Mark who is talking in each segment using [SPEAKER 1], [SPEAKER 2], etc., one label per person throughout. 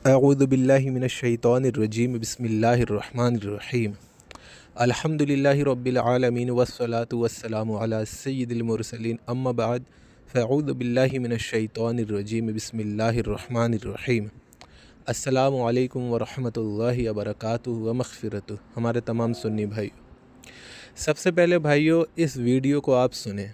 [SPEAKER 1] अऊज़ु बिल्लाहि मिनश्शैतानिर्रजीम बिस्मिल्लाहिर्रहमानिर्रहीम अल्हम्दुलिल्लाहि रब्बिल आलमीन वस्सलातु वस्सलामु अला सय्यिदिल मुरसलीन अम्मा बाद फ़अऊज़ु बिल्लाहि मिनश्शैतानिर्रजीम बिस्मिल्लाहिर्रहमानिर्रहीम अस्सलामु अलैकुम वरहमतुल्लाहि वबरकातुहु व मग़फ़िरतुहु। हमारे तमाम सुन्नी भाई, सबसे पहले भाइयों इस वीडियो को आप सुने।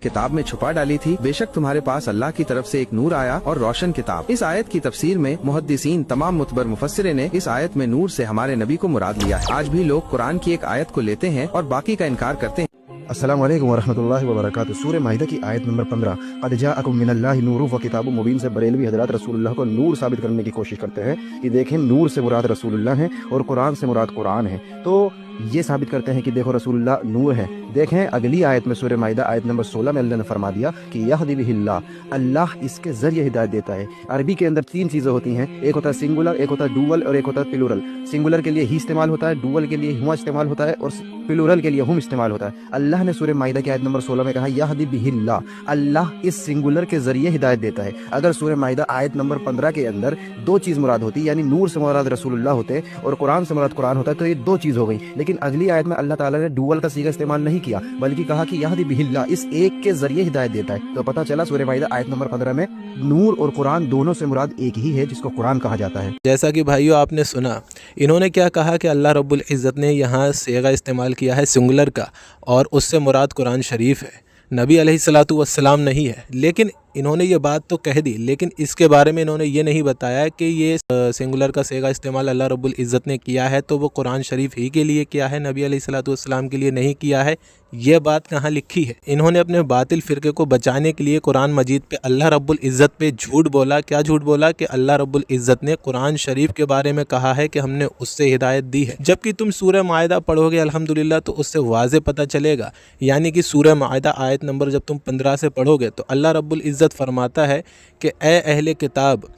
[SPEAKER 2] किताब में छुपा डाली थी, बेशक तुम्हारे पास अल्लाह की तरफ से एक नूर आया और रोशन किताब। इस आयत की तफसीर में मुहद्दिसीन तमाम मुतबर मुफस्सिरीन ने इस आयत में नूर से हमारे नबी को मुराद लिया है। आज भी लोग कुरान की एक आयत को लेते हैं और बाकी का इनकार करते हैं।
[SPEAKER 3] अस्सलामु अलैकुम वरहमतुल्लाहि वबरकातुहू। सूरह माइदा की आयत नंबर 15, क़द जाअकुम मिनल्लाहि नूरुन व किताबुम मुबीन से बरेलवी हज़रात रसूलुल्लाह को नूर साबित करने की कोशिश करते हैं कि देखें नूर से मुराद रसूलुल्लाह है और कुरान से मुराद कुरान है। तो ये साबित करते हैं कि देखो रसूलुल्लाह नूर है। देखें अगली आयत में सूरह माइदा आयत नंबर 16 में अल्लाह ने फरमा दिया कि यहदी बिहिल्लाह, अल्लाह इसके जरिए हिदायत देता है। अरबी के अंदर तीन चीज़ें होती हैं, एक होता है सिंगुलर, एक होता है डुअल और एक होता है प्लूरल। सिंगुलर के लिए ही इस्तेमाल होता है, डुअल के लिए हुआ इस्तेमाल होता है और प्लूरल के लिए हम इस्तेमाल होता है। अल्लाह ने सूरह माइदा की आयत नंबर 16 में कहा यहदी बिहिल्लाह, अल्लाह इस सिंगुलर के जरिए हिदायत देता है। अगर सूरह माइदा आयत नंबर 15 के अंदर दो चीज़ मुराद होती, यानी नूर से मुराद रसूलुल्लाह होते और कुरान से मुराद कुरान होता, तो ये दो चीज़ हो गई। लेकिन अगली आयत में अल्लाह ताला ने डुअल का सीगा इस्तेमाल नहीं किया, बल्कि कहा कि यहदी बिहिल्लाह, इस एक के जरिए हिदायत देता है। तो पता चला सूरह माइदा आयत नंबर 15 में नूर और कुरान दोनों से मुराद एक ही है, जिसको कुरान कहा जाता है।
[SPEAKER 1] जैसा कि भाइयों आपने सुना, इन्होंने क्या कहा कि अल्लाह रब्बुल इज़्ज़त ने यहाँ सेगा इस्तेमाल किया है सिंगुलर का और उससे मुराद कुरान शरीफ है, नबी अलैहिस्सलातु वस्सलाम नहीं है। लेकिन इन्होंने ये बात तो कह दी, लेकिन इसके बारे में इन्होंने ये नहीं बताया कि ये सिंगुलर का सेगा इस्तेमाल अल्लाह रब्बुल इज़्ज़त ने किया है तो वो कुरान शरीफ ही के लिए किया है, नबी अलैहिस्सलातु वस्सलाम के लिए नहीं किया है। ये बात कहाँ लिखी है? इन्होंने अपने बातिल फ़िरके को बचाने के लिए कुरान मजीद पे अल्लाह रब्बुल इज़्ज़त पे झूठ बोला। क्या झूठ बोला? कि अल्लाह रब्बुल इज़्ज़त ने कुरान शरीफ के बारे में कहा है कि हमने उससे हिदायत दी है। जबकि तुम सूरह माइदा पढ़ोगे अल्हम्दुलिल्लाह तो उससे वाज़े पता चलेगा, यानी कि सूरह माइदा आयत नंबर जब तुम 15 से पढ़ोगे तो अल्लाह रब्बुल इज़्ज़त फरमाता है कि ए अहले किताब,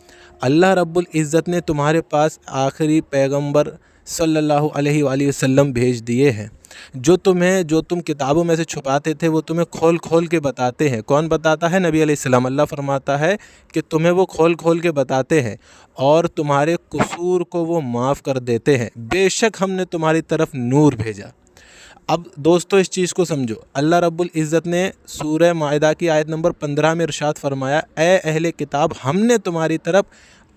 [SPEAKER 1] अल्लाह रब्बुल इज़्ज़त ने तुम्हारे पास आखिरी पैगंबर सल्लल्लाहु अलैहि वसल्लम भेज दिए हैं, जो तुम किताबों में से छुपाते थे वो तुम्हें खोल खोल के बताते हैं। कौन बताता है? नबी अलैहिस्सलाम। अल्लाह फरमाता है कि तुम्हें वो खोल खोल के बताते हैं और तुम्हारे कसूर को वो माफ़ कर देते हैं। बेशक हमने तुम्हारी तरफ नूर भेजा। अब दोस्तों इस चीज़ को समझो, अल्लाह रब्बुल इज़्ज़त ने सूरह माइदा की आयत नंबर 15 में इरशाद फरमाया, ए अहले किताब, हमने तुम्हारी तरफ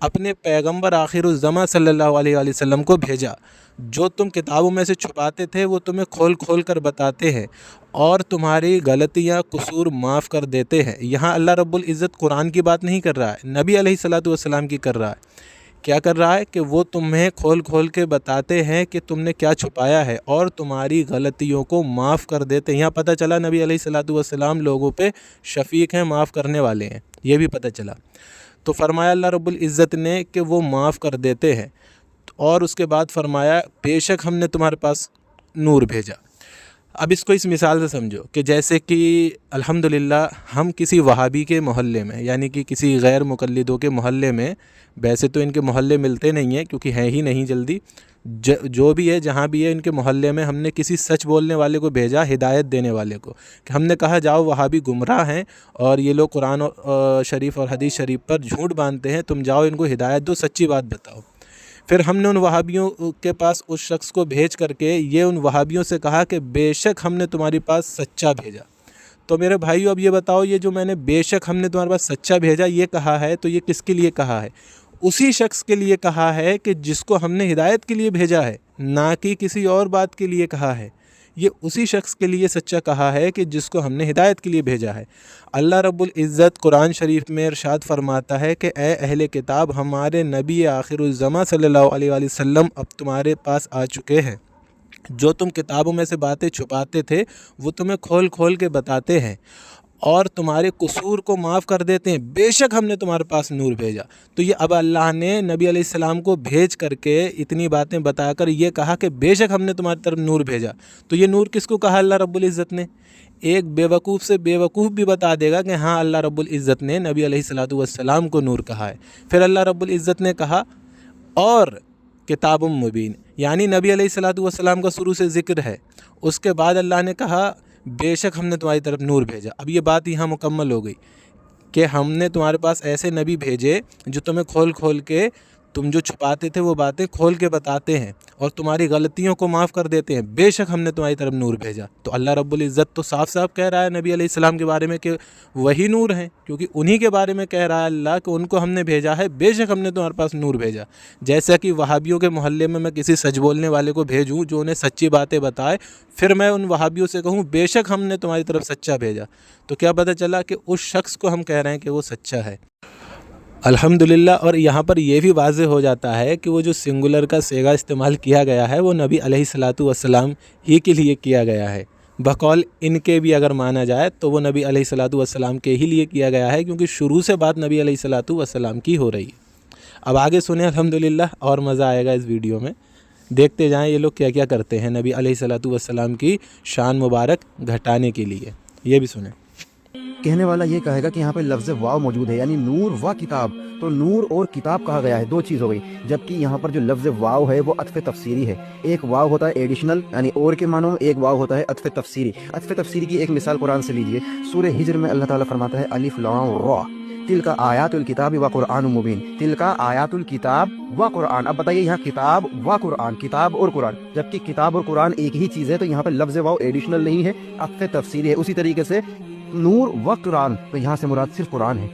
[SPEAKER 1] अपने पैगंबर आखिरुज़्ज़मा सल्लल्लाहु अलैहि वसल्लम को भेजा, जो तुम किताबों में से छुपाते थे वो तुम्हें खोल खोल कर बताते हैं और तुम्हारी गलतियाँ कसूर माफ़ कर देते हैं। यहाँ अल्लाह रब्बुल इज़्ज़त कुरान की बात नहीं कर रहा है, नबी अलैहिस्सलातु वस्सलाम की कर रहा है। क्या कर रहा है? कि वो तुम्हें खोल खोल के बताते हैं कि तुमने क्या छुपाया है और तुम्हारी गलतियों को माफ़ कर देते हैं। यहाँ पता चला नबी अलैहिस्सलातु वस्सलाम लोगों पे शफ़ीक हैं, माफ़ करने वाले हैं, ये भी पता चला। तो फरमाया अल्लाह रब्बुल इज़्ज़त ने कि वो माफ़ कर देते हैं और उसके बाद फरमाया बेशक हमने तुम्हारे पास नूर भेजा। अब इसको इस मिसाल से समझो कि जैसे कि अल्हम्दुलिल्लाह हम किसी वहाबी के मोहल्ले में, यानी कि किसी गैर मुक़ल्लिदों के मोहल्ले में, वैसे तो इनके मोहल्ले मिलते नहीं हैं क्योंकि हैं ही नहीं जल्दी, जो भी है जहाँ भी है इनके मोहल्ले में हमने किसी सच बोलने वाले को भेजा, हिदायत देने वाले को, कि हमने कहा जाओ वहाबी गुमराह हैं और ये लोग कुरान शरीफ और हदीस शरीफ पर झूठ बांधते हैं, तुम जाओ इनको हिदायत दो, सच्ची बात बताओ। फिर हमने उन वहाबियों के पास उस शख्स को भेज करके ये उन वहाबियों से कहा कि बेशक हमने तुम्हारे पास सच्चा भेजा। तो मेरे भाइयों अब ये बताओ, ये जो मैंने बेशक हमने तुम्हारे पास सच्चा भेजा ये कहा है, तो ये किसके लिए कहा है? उसी शख्स के लिए कहा है कि जिसको हमने हिदायत के लिए भेजा है, ना कि किसी और बात के लिए कहा है। ये उसी शख्स के लिए सच्चा कहा है कि जिसको हमने हिदायत के लिए भेजा है। अल्लाह रब्बुल इज़्ज़त कुरान शरीफ में इरशाद फरमाता है कि ए अहले किताब, हमारे नबी आखिरुज़्ज़मा सल्लल्लाहु अलैहि वसल्लम अब तुम्हारे पास आ चुके हैं, जो तुम किताबों में से बातें छुपाते थे वो तुम्हें खोल खोल के बताते हैं और तुम्हारे कसूर को माफ़ कर देते हैं। बेशक हमने तुम्हारे पास नूर भेजा। तो ये अब अल्लाह ने नबी अलैहिस्सलाम को भेज करके इतनी बातें बताकर ये कहा कि बेशक हमने तुम्हारी तरफ नूर भेजा। तो ये नूर किसको कहा अल्लाह रब्बुल इज़्ज़त ने? एक बेवकूफ़ से बेवकूफ़ भी बता देगा कि हाँ अल्लाह रब्बुल इज़्ज़त ने नबी अलैहिस्सलातु वस्सलाम को नूर कहा है। फिर अल्लाह रब्बुल इज़्ज़त ने कहा और किताबुम मुबीन, यानी नबी अलैहिस्सलातु वस्सलाम का शुरू से ज़िक्र है। उसके बाद अल्लाह ने कहा बेशक हमने तुम्हारी तरफ नूर भेजा। अब ये बात यहाँ मुकम्मल हो गई। کہ ہم نے تمہارے پاس ایسے نبی بھیجے جو تمہیں کھول کھول کے تم جو چھپاتے تھے وہ باتیں کھول کے بتاتے ہیں اور تمہاری غلطیوں کو معاف کر دیتے ہیں، بے شک ہم نے تمہاری طرف نور بھیجا۔ تو اللہ رب العزت تو صاف صاف کہہ رہا ہے نبی علیہ السلام کے بارے میں کہ وہی نور ہیں، کیونکہ انہی کے بارے میں کہہ رہا ہے اللہ کہ ان کو ہم نے بھیجا ہے، بے شک ہم نے تمہارے پاس نور بھیجا۔ جیسا کہ وہابیوں کے محلے میں کسی سچ بولنے والے کو بھیجوں جو انہیں سچی باتیں بتائے، پھر میں ان وہابیوں سے کہوں بے شک ہم نے تمہاری طرف سچا بھیجا، تو کیا پتہ چلا کہ اس شخص کو ہم کہہ رہے ہیں کہ وہ سچا ہے۔ الحمدللہ۔ اور یہاں پر یہ بھی واضح ہو جاتا ہے کہ وہ جو سنگولر کا صیغہ استعمال کیا گیا ہے وہ نبی علیہ الصلاۃ والسلام ہی کے لیے کیا گیا ہے، بقول ان کے بھی اگر مانا جائے تو وہ نبی علیہ الصلاۃ والسلام کے ہی لیے کیا گیا ہے، کیونکہ شروع سے بات نبی علیہ الصلاۃ والسلام کی ہو رہی ہے۔ اب آگے سنیں الحمدللہ، اور مزہ آئے گا اس ویڈیو میں، دیکھتے جائیں یہ لوگ کیا کیا کرتے ہیں نبی علیہ الصلاۃ والسلام کی شان مبارک گھٹانے کے لیے، یہ بھی سنیں۔
[SPEAKER 3] کہنے والا یہ کہے گا کہ یہاں پہ لفظ واو موجود ہے، یعنی نور و کتاب، تو نور اور کتاب کہا گیا ہے، دو چیز ہو گئی، جبکہ یہاں پر جو لفظ واو ہے وہ عطف تفسیری ہے۔ ایک واو ہوتا ہے ایڈیشنل یعنی اور کے معنوں میں، ایک واو ہوتا ہے عطف تفسیری۔ عطف تفسیری کی ایک مثال قرآن سے لیجئے، سورہ ہجر میں اللہ تعالیٰ فرماتا ہے الف لام را تلک آیات الکتاب و قرآن مبین، تلک آیات الکتاب و قرآن۔ اب بتائیے یہاں کتاب و قرآن، کتاب اور قرآن، جبکہ کتاب اور قرآن ایک ہی چیز ہے، تو یہاں پہ لفظ واو ایڈیشنل نہیں ہے، عطف تفسیری ہے۔ اسی طریقے سے نور و قرآن، تو یہاں سے مراد صرف قرآن ہے۔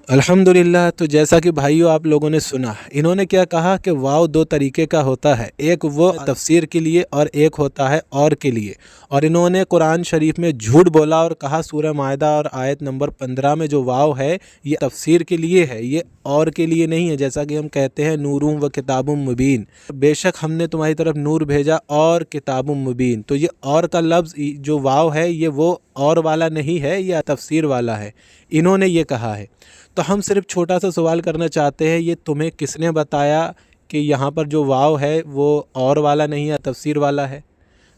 [SPEAKER 1] الحمدللہ۔ تو جیسا کہ بھائیو آپ لوگوں نے سنا، انہوں نے کیا کہا کہ واو دو طریقے کا ہوتا ہے، ایک وہ تفسیر کے لیے اور ایک ہوتا ہے اور کے لیے، اور انہوں نے قرآن شریف میں جھوٹ بولا اور کہا سورہ مائدہ اور آیت نمبر 15 میں جو واو ہے یہ تفسیر کے لیے ہے، یہ اور کے لیے نہیں ہے، جیسا کہ ہم کہتے ہیں نورم و کتاب مبین، بے شک ہم نے تمہاری طرف نور بھیجا اور کتاب مبین، تو یہ اور کا لفظ جو واو ہے یہ وہ اور والا نہیں ہے، یہ تفسیر والا ہے، انہوں نے یہ کہا ہے۔ تو ہم صرف چھوٹا سا سوال کرنا چاہتے ہیں، یہ تمہیں کس نے بتایا کہ یہاں پر جو واو ہے وہ اور والا نہیں ہے، تفسیر والا ہے؟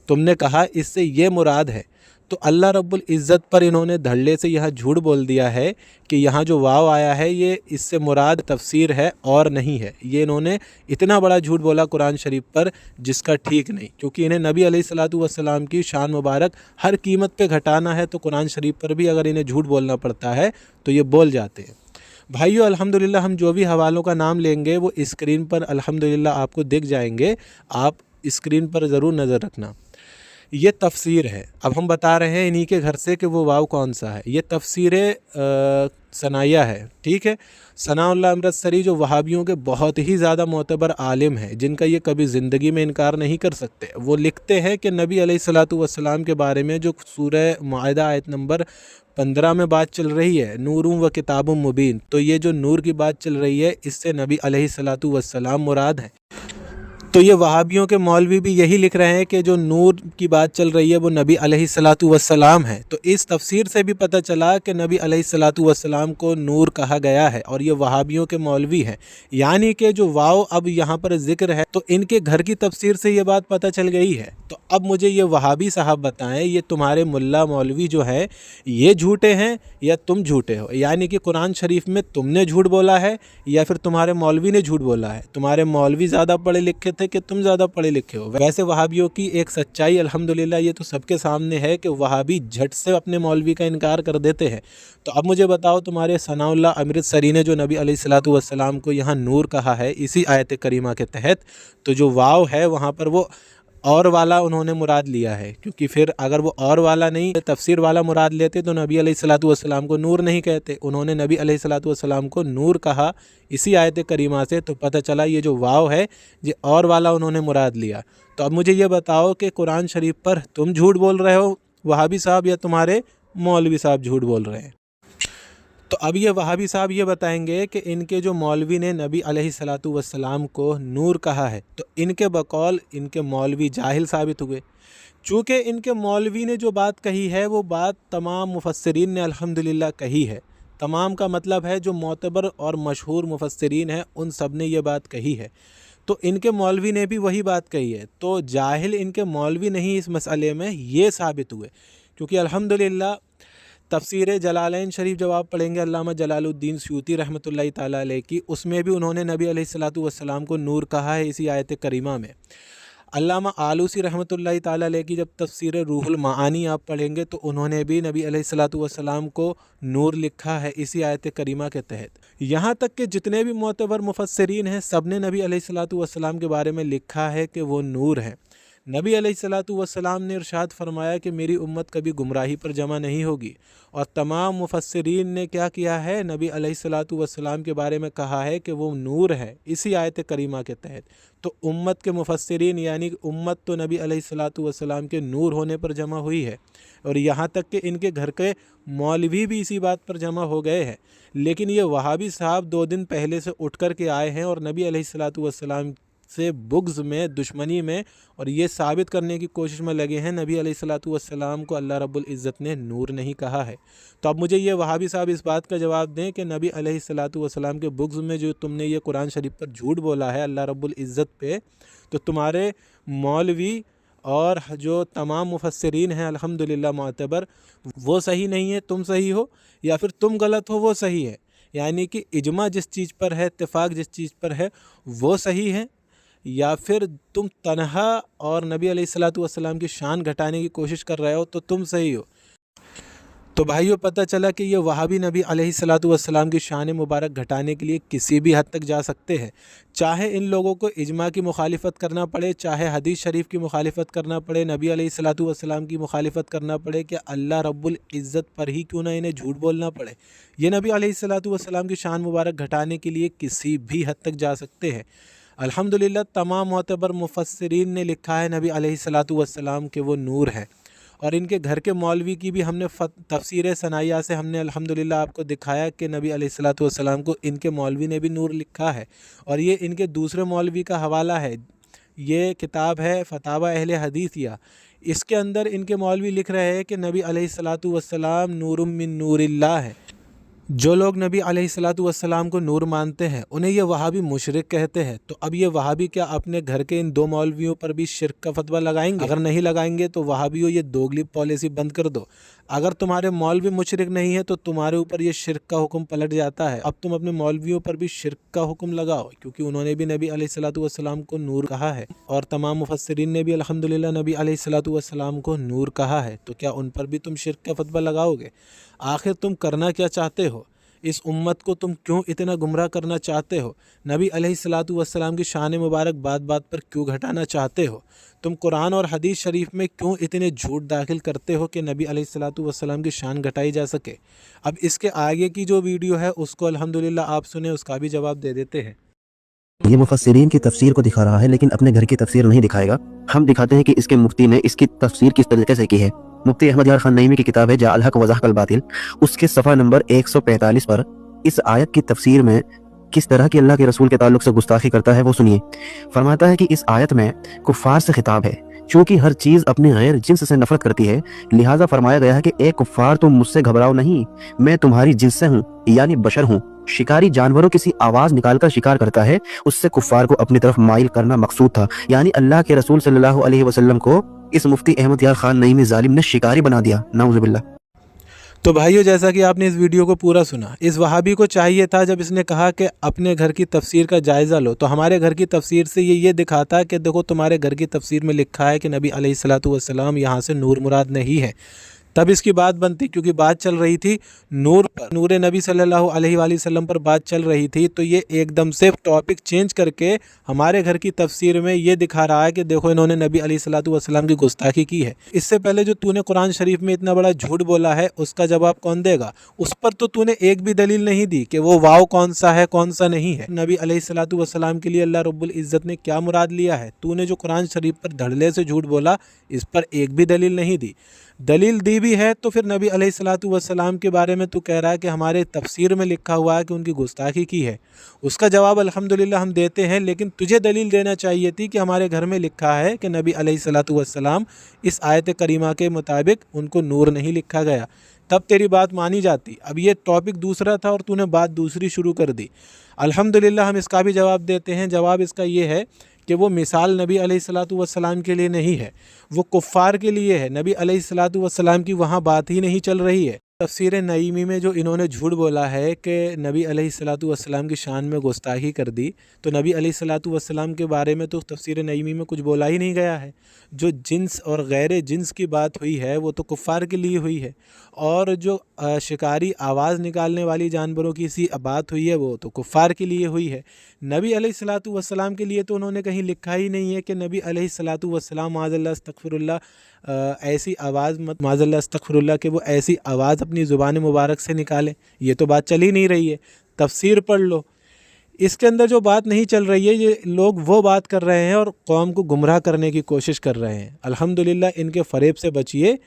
[SPEAKER 1] تم نے کہا اس سے یہ مراد ہے، تو اللہ رب العزت پر انہوں نے دھڑلے سے یہاں جھوٹ بول دیا ہے کہ یہاں جو واو آیا ہے یہ اس سے مراد تفسیر ہے اور نہیں ہے۔ یہ انہوں نے اتنا بڑا جھوٹ بولا قرآن شریف پر جس کا ٹھیک نہیں، کیونکہ انہیں نبی علیہ الصلاۃ والسلام کی شان مبارک ہر قیمت پہ گھٹانا ہے، تو قرآن شریف پر بھی اگر انہیں جھوٹ بولنا پڑتا ہے تو یہ بول جاتے ہیں۔ بھائیو الحمدللہ، ہم جو بھی حوالوں کا نام لیں گے وہ اسکرین پر الحمدللہ آپ کو دکھ جائیں گے، آپ اسکرین پر ضرور نظر رکھنا۔ یہ تفسیر ہے، اب ہم بتا رہے ہیں انہی کے گھر سے کہ وہ واو کون سا ہے، یہ تفسیر ثنائیہ ہے، ٹھیک ہے۔ ثناء اللہ امرتسری جو وہابیوں کے بہت ہی زیادہ معتبر عالم ہیں، جن کا یہ کبھی زندگی میں انکار نہیں کر سکتے، وہ لکھتے ہیں کہ نبی علیہ الصلاۃ والسلام کے بارے میں جو سورہ مائدہ آیت نمبر 15 میں بات چل رہی ہے نورم و کتاب مبین، تو یہ جو نور کی بات چل رہی ہے اس سے نبی علیہ الصلاۃ والسلام مراد ہیں۔ تو یہ وہابیوں کے مولوی بھی یہی لکھ رہے ہیں کہ جو نور کی بات چل رہی ہے وہ نبی علیہ الصلاۃ والسلام ہے، تو اس تفسیر سے بھی پتہ چلا کہ نبی علیہ الصلاۃ والسلام کو نور کہا گیا ہے، اور یہ وہابیوں کے مولوی ہیں، یعنی کہ جو واو اب یہاں پر ذکر ہے تو ان کے گھر کی تفسیر سے یہ بات پتہ چل گئی ہے۔ تو اب مجھے یہ وہابی صاحب بتائیں، یہ تمہارے ملا مولوی جو ہیں یہ جھوٹے ہیں یا تم جھوٹے ہو؟ یعنی کہ قرآن شریف میں تم نے جھوٹ بولا ہے یا پھر تمہارے مولوی نے جھوٹ بولا ہے؟ تمہارے مولوی زیادہ پڑھے لکھے تھے کہ تم زیادہ پڑھے لکھے ہو؟ ویسے وہابیوں کی ایک سچائی الحمدللہ یہ تو سب کے سامنے ہے کہ وہابی جھٹ سے اپنے مولوی کا انکار کر دیتے ہیں۔ تو اب مجھے بتاؤ، تمہارے ثناء اللہ امرتسری نے جو نبی علیہ الصلاۃ والسلام کو یہاں نور کہا ہے اسی آیت کریمہ کے تحت، تو جو واو ہے وہاں پر وہ اور والا انہوں نے مراد لیا ہے، کیونکہ پھر اگر وہ اور والا نہیں تفسیر والا مراد لیتے تو نبی علیہ الصلاۃ والسلام کو نور نہیں کہتے، انہوں نے نبی علیہ الصلاۃ والسلام کو نور کہا اسی آیت کریمہ سے، تو پتہ چلا یہ جو واو ہے یہ اور والا انہوں نے مراد لیا۔ تو اب مجھے یہ بتاؤ کہ قرآن شریف پر تم جھوٹ بول رہے ہو وہابی صاحب یا تمہارے مولوی صاحب جھوٹ بول رہے ہیں؟ تو اب یہ وہابی صاحب یہ بتائیں گے کہ ان کے جو مولوی نے نبی علیہ الصلاۃ والسلام کو نور کہا ہے تو ان کے بقول ان کے مولوی جاہل ثابت ہوئے، چونکہ ان کے مولوی نے جو بات کہی ہے وہ بات تمام مفسرین نے الحمدللہ کہی ہے، تمام کا مطلب ہے جو معتبر اور مشہور مفسرین ہیں ان سب نے یہ بات کہی ہے، تو ان کے مولوی نے بھی وہی بات کہی ہے، تو جاہل ان کے مولوی نہیں اس مسئلے میں یہ ثابت ہوئے، کیونکہ الحمدللہ تفسیر جلالین شریف جب آپ پڑھیں گے علامہ جلال الدین سیوطی رحمۃ اللہ تعالیٰ علیہ کی، اس میں بھی انہوں نے نبی علیہ الصلاۃ والسلام کو نور کہا ہے اسی آیت کریمہ میں۔ अल्लामा आलूसी रहमतुल्लाहि ताला अलैह की जब तफसीर रूहुल मानी आप पढ़ेंगे तो उन्होंने भी नबी अलैहिस्सलातु वस्सलाम को नूर लिखा है इसी आयत करीमा के तहत। यहाँ तक कि जितने भी मोतबर मुफस्सिरीन हैं सब ने नबी अलैहिस्सलातु वस्सलाम के बारे में लिखा है कि वो नूर है। नबी अलैहिस्सलातु वस्सलाम ने इरशाद फरमाया कि मेरी उम्मत कभी गुमराही पर जमा नहीं होगी, और तमाम मुफस्सिरीन ने क्या किया है, नबी अलैहिस्सलातु वस्सलाम के बारे में कहा है कि वो नूर है इसी आयत करीमा के तहत। तो उम्मत के मुफस्सिरीन यानी उम्मत तो नबी अलैहिस्सलातु वस्सलाम के नूर होने पर जमा हुई है, और यहाँ तक कि इनके घर के मौलवी भी इसी बात पर जमा हो गए हैं। लेकिन ये वहाबी साहब 2 दिन पहले से उठ कर के आए हैं और नबी अलैहिस्सलातु वस्सलाम से बुग़्ज़ में, दुश्मनी में, और ये साबित करने की कोशिश में लगे हैं नबी अलैहिस्सलातु वस्सलाम को अल्लाह रब्बुल इज़्ज़त ने नूर नहीं कहा है। तो अब मुझे ये वहाबी साहब इस बात का जवाब दें कि नबी अलैहिस्सलातु वस्सलाम के बुग़्ज़ में जो तुमने ये कुरान शरीफ पर झूठ बोला है अल्लाह रब्बुल इज़्ज़त पे, तो तुम्हारे मौलवी और जो तमाम मुफस्सिरीन हैं अल्हम्दुलिल्लाह मोतबर, वो सही नहीं है, तुम सही हो, या फिर तुम गलत हो वो सही है। यानी कि इजमा जिस चीज़ पर है, इत्तेफाक जिस चीज़ पर है वो सही है, या फिर तुम तन्हा और नबी अलैहिस्सलातु वस्सलाम की शान घटाने की कोशिश कर रहे हो तो तुम सही हो। तो भाइयों पता चला कि ये वहाबी नबी अलैहिस्सलातु वस्सलाम की शान मुबारक घटाने के लिए किसी भी हद तक जा सकते हैं। चाहे इन लोगों को इजमा की मुखालिफत करना पड़े, चाहे हदीस शरीफ की मुखालिफत करना पड़े, नबी अलैहिस्सलातु वस्सलाम की मुखालिफत करना पड़े, कि अल्लाह रब्बुल इज़्ज़त पर ही क्यों ना इन्हें झूठ बोलना पड़े, ये नबी अलैहिस्सलातु वस्सलाम की शान मुबारक घटाने के लिए किसी भी हद तक जा सकते हैं। अल्हम्दुलिल्लाह तमाम मोतबर मुफस्सिरीन ने लिखा है नबी अलैहिस्सलातु वस्सलाम के वो नूर हैं, और इनके घर के मौलवी की भी हमने तफसीर सनाइया से हमने अल्हम्दुलिल्लाह आपको दिखाया कि नबी अलैहिस्सलातु वस्सलाम को इनके मौलवी ने भी नूर लिखा है। और ये इनके दूसरे मौलवी का हवाला है, ये किताब है फतावा अहले हदीसिया, इसके अंदर इनके मौलवी लिख रहे हैं कि नबी अलैहिस्सलातु वस्सलाम नूरुम मिन नूरिल्लाह है। जो लोग नबी अलैहिस्सलातु वस्सलाम को नूर मानते हैं उन्हें ये वहाबी मुशरिक कहते हैं। तो अब ये वहाबी क्या अपने घर के इन 2 मौलवियों पर भी शिरक का फतवा लगाएंगे? अगर नहीं लगाएंगे तो वहाबियों ये दोगली पॉलिसी बंद कर दो। अगर तुम्हारे मौलवी मुशरिक नहीं है तो तुम्हारे ऊपर ये शिरक का हुक्म पलट जाता है। अब तुम अपने मौलवियों पर भी शिरक का हुक्म लगाओ, क्योंकि उन्होंने भी नबी अलैहिस्सलातु वस्सलाम को नूर कहा है, और तमाम मुफस्सिरीन ने भी अल्हम्दुलिल्लाह नबी अलैहिस्सलातु वस्सलाम को नूर कहा है। तो क्या उन पर भी तुम शिरक का फतवा लगाओगे? आखिर तुम करना क्या चाहते हो? इस उम्मत को तुम क्यों इतना गुमराह करना चाहते हो? नबी अलैहिस्सलातु वस्सलाम की शान मुबारक बात बात पर क्यों घटाना चाहते हो? तुम कुरान और हदीस शरीफ में क्यों इतने झूठ दाखिल करते हो कि नबी अलैहिस्सलातु वस्सलाम की शान घटाई जा सके? अब इसके आगे की जो वीडियो है उसको अल्हम्दुलिल्लाह आप सुने, उसका भी जवाब दे देते हैं।
[SPEAKER 3] ये मुफस्सिरीन की तफसीर को दिखा रहा है लेकिन अपने घर की तफसीर नहीं दिखाएगा। हम दिखाते हैं कि इसके मुफ्ती ने इसकी तफसीर किस तरीके से की है। मुफ्ती अहमद यार खान नईमी की किताब है जाअल हक व ज़हक़ल बातिल, उसके सफ़ा नंबर 145 पर इस आयत की तफसीर में किस तरह की अल्लाह के रसूल के ताल्लुक से गुस्ताखी करता है वो सुनिए। फरमाता है कि इस आयत में कुफ़ार से खिताब है, चूँकि हर चीज़ अपने गैर जिन्स से नफरत करती है, लिहाजा फरमाया गया है कि ए कुफ़ार तुम मुझसे घबराओ नहीं, मैं तुम्हारी जिन्स से हूँ, यानी बशर हूँ। शिकारी जानवरों किसी आवाज़ निकालकर शिकार करता है, उससे कुफ़ार को अपनी तरफ माइल करना मकसूद था। यानी अल्लाह के रसूल सल्लल्लाहु अलैहि वसल्लम को इस मुफ्ती अहमद यार खान नईमी जालिम ने शिकारी बना दिया, नाउज़ुबिल्लाह।
[SPEAKER 1] तो भाइयों जैसा कि आपने इस वीडियो को पूरा सुना, इस वहाबी को चाहिए था जब इसने कहा कि अपने घर की तफसीर का जायज़ा लो, तो हमारे घर की तफसीर से ये दिखाता कि देखो तुम्हारे घर की तफसीर में लिखा है कि नबी अलैहिस्सलातु वस्सलाम यहाँ से नूर मुराद नहीं है। तब इसकी बात बनती, क्योंकि बात चल रही थी नूर पर, नूर नबी सल्लल्लाहु अलैहि वसल्लम पर बात चल रही थी। तो ये एकदम से टॉपिक चेंज करके हमारे घर की तफसीर में ये दिखा रहा है कि देखो इन्होंने नबी अलैहिस्सलातु वस्सलाम की गुस्ताखी की है। इससे पहले जो तूने कुरान शरीफ में इतना बड़ा झूठ बोला है उसका जवाब कौन देगा? उस पर तो तूने एक भी दलील नहीं दी कि वो वाव कौन सा है कौन सा नहीं है। नबी अलैहिस्सलातु वस्सलाम के लिए अल्लाह रब्बुल इज़्ज़त ने क्या मुराद लिया है? तूने जो कुरान शरीफ पर धड़ल्ले से झूठ बोला, इस पर एक भी दलील नहीं दी। दलील दी भी है तो फिर नबी अलैहिस्सलातु वस्सलाम के बारे में तू कह रहा है कि हमारे तफसीर में लिखा हुआ है कि उनकी गुस्ताखी की है। उसका जवाब अल्हम्दुलिल्लाह हम देते हैं, लेकिन तुझे दलील देना चाहिए थी कि हमारे घर में लिखा है कि नबी अलैहिस्सलातु वस्सलाम इस आयत करीमा के मुताबिक उनको नूर नहीं लिखा गया, तब तेरी बात मानी जाती। अब ये टॉपिक दूसरा था और तूने बात दूसरी शुरू कर दी। अल्हम्दुलिल्लाह हम इसका भी जवाब देते हैं। जवाब इसका ये है कि वो मिसाल नबी अलैहिस्सलातु वस्सलाम के लिए नहीं है, वो कुफ़ार के लिए है। नबी अलैहिस्सलातु वस्सलाम की वहाँ बात ही नहीं चल रही है। तफसीर नईमी में जो इन्होंने झूठ बोला है कि नबी अलैहिस्सलातु वस्सलाम की शान में गुस्ताखी कर दी, तो नबी अलैहिस्सलातु वस्सलाम के बारे में तो तफसीर नईमी में कुछ बोला ही नहीं गया है। जो जिन्स और गैर जिन्स की बात हुई है वो तो कुफ़ार के लिए हुई है, और जो शिकारी आवाज़ निकालने वाली जानवरों की सी बात हुई है वो तो कुफ़ार के लिए हुई है। नबी अलैहिस्सलातु वस्सलाम के लिए तो उन्होंने कहीं लिखा ही नहीं है कि नबी अलैहिस्सलातु वस्सलाम माज़अल्लाह अस्तग़फिरुल्लाह ऐसी आवाज़ माज़अल्लाह अस्तग़फिरुल्लाह कि वो ऐसी आवाज़ अपनी ज़ुबान मुबारक से निकालें। ये तो बात चल ही नहीं रही है। तफसीर पढ़ लो, इसके अंदर जो बात नहीं चल रही है, ये लोग वो बात कर रहे हैं और कौम को गुमराह करने की कोशिश कर रहे हैं। अल्हम्दुलिल्लाह इनके फ़रेब से बचिए,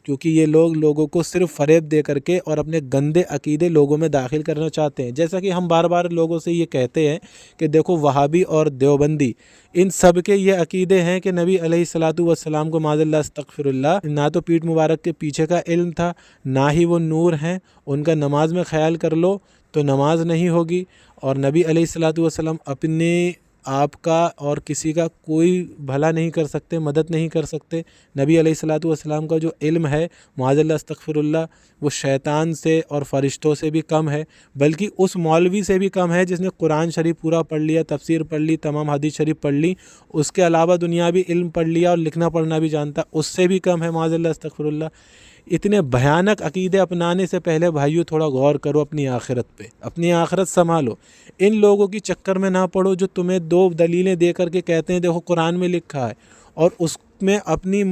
[SPEAKER 1] क्योंकि ये लोगों को सिर्फ फ़रेब दे करके और अपने गंदे अकीदे लोगों में दाखिल करना चाहते हैं। जैसा कि हम बार बार लोगों से ये कहते हैं कि देखो वहाबी और देवबंदी, इन सब के ये अकीदे हैं कि नबी अलैहिस्सलातु वस्सलाम को माज़अल्लाह अस्तग़फिरुल्लाह ना तो पीठ मुबारक के पीछे का इल्म था, ना ही वो नूर हैं। उनका नमाज में ख़याल कर लो तो नमाज नहीं होगी, और नबी अलैहिस्सलातु वस्सलाम अपने आपका और किसी का कोई भला नहीं कर सकते, मदद नहीं कर सकते। नबी अलैहिस्सलातु वस्सलाम का जो इल्म है माज़अल्लाह अस्तग़फिरुल्लाह वो शैतान से और फ़रिश्तों से भी कम है, बल्कि उस मौलवी से भी कम है जिसने कुरान शरीफ पूरा पढ़ लिया, तफसीर पढ़ ली, तमाम हदीस शरीफ पढ़ ली, उसके अलावा दुनियावी इल्म पढ़ लिया और लिखना पढ़ना भी जानता, उससे भी कम है माज़अल्लाह अस्तग़फिरुल्लाह। इतने भयानक अकीदे अपनाने से पहले भाइयों थोड़ा गौर करो अपनी आखिरत पे, अपनी आखिरत संभालो। इन लोगों की चक्कर में ना पड़ो जो तुम्हें दो दलीलें दे करके कहते हैं देखो कुरान में लिखा है, और उसमें अपनी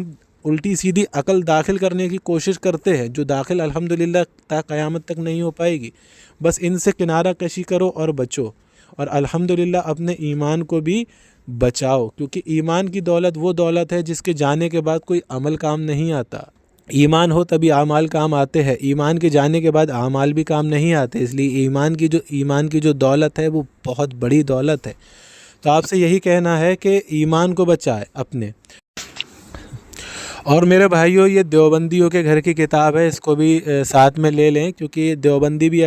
[SPEAKER 1] उल्टी सीधी अकल दाखिल करने की कोशिश करते हैं, जो दाखिल अल्हम्दुलिल्लाह ता क़यामत तक नहीं हो पाएगी। बस इनसे किनारा कशी करो और बचो, और अल्हम्दुलिल्लाह अपने ईमान को भी बचाओ, क्योंकि ईमान की दौलत वो दौलत है जिसके जाने के बाद कोई अमल काम नहीं आता। ईमान हो तभी आमाल काम आते हैं, ईमान के जाने के बाद आमाल भी काम नहीं आते। इसलिए ईमान की जो दौलत है वो बहुत बड़ी दौलत है। तो आपसे यही कहना है कि ईमान को बचाए अपने। और मेरे भाइयों, ये देवबंदियों के घर की किताब है, इसको भी साथ में ले लें, क्योंकि देवबंदी भी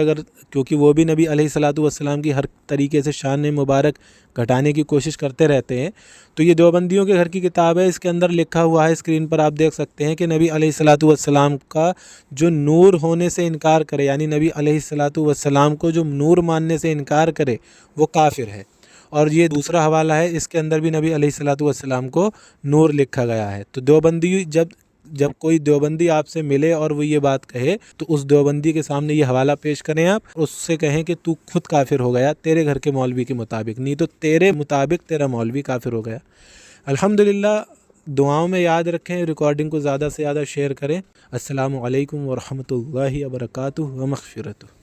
[SPEAKER 1] क्योंकि वो भी नबी अलैहिस्सलातु वस्सलाम की हर तरीके से शान मुबारक घटाने की कोशिश करते रहते हैं। तो ये देवबंदियों के घर की किताब है, इसके अंदर लिखा हुआ है, स्क्रीन पर आप देख सकते हैं कि नबी अलैहिस्सलातु वस्सलाम का जो नूर होने से इनकार करे, यानी नबी अलैहिस्सलातु वस्सलाम को जो नूर मानने से इनकार करे वो काफिर है। और ये दूसरा हवाला है, इसके अंदर भी नबी अलैहिस्सलातु वस्सलाम को नूर लिखा गया है। तो देवबंदी जब कोई देवबंदी आपसे मिले और वो ये बात कहे, तो उस देवबंदी के सामने ये हवाला पेश करें आप, उससे कहें कि तू खुद काफिर हो गया तेरे घर के मौलवी के मुताबिक, नहीं तो तेरे मुताबिक तेरा मौलवी काफिर हो गया। अल्हम्दुलिल्लाह, दुआओं में याद रखें, रिकॉर्डिंग को ज़्यादा से ज़्यादा शेयर करें। अस्सलामु अलैकुम व रहमतुल्लाहि व बरकातुहू व मग़फ़िरतुहू।